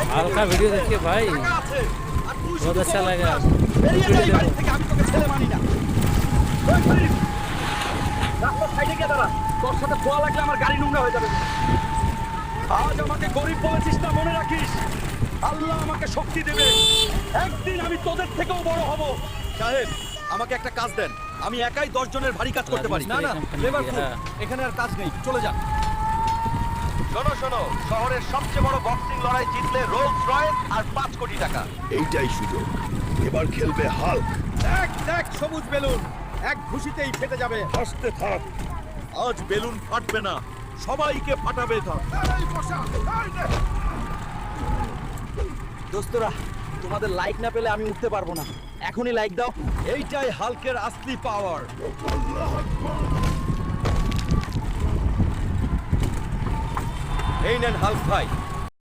हल्का वीडियो देखिए भाई, बहुत अच्छा लगा। বেরিয়ে যাই বাড়ি থেকে, আমি তোকে ছেলে মানি না। ওই শরীফ, রাস্তার সাইডে গিয়ে দাঁড়া, তোর সাথে ধোয়া লাগলে আমার গাড়ি নোংরা হয়ে যাবে। আজ আমাকে গরিব বলেছিস না, মনে রাখিস আল্লাহ আমাকে শক্তি দেবে, একদিন আমি তোদের থেকেও বড় হব। সাহেব, আমাকে একটা কাজ দেন, আমি একাই 10 জনের ভারী কাজ করতে পারি। না, না, লেবার খুব, এখানে আর কাজ নেই, চলে যা। শোনো শোনো, শহরের সবচেয়ে বড় বক্সিং লড়াই জিতলে রোলস রয়েস আর 5 কোটি টাকা। এইটাই সুযোগ, এবার খেলবে হাল্ক। দেখ দেখ, সবুজ বেলুন এক ঘুষিতেই ফেটে যাবে। আস্তে থাক, আজ বেলুন ফাটবে না, সবাইকে ফাটাবে। দোস্তরা, তোমাদের লাইক না পেলে আমি উঠতে পারবো না, এখনই লাইক দাও। এইটাই হাল্কের আসলি পাওয়ার। এই নেন হাল্ক ভাই,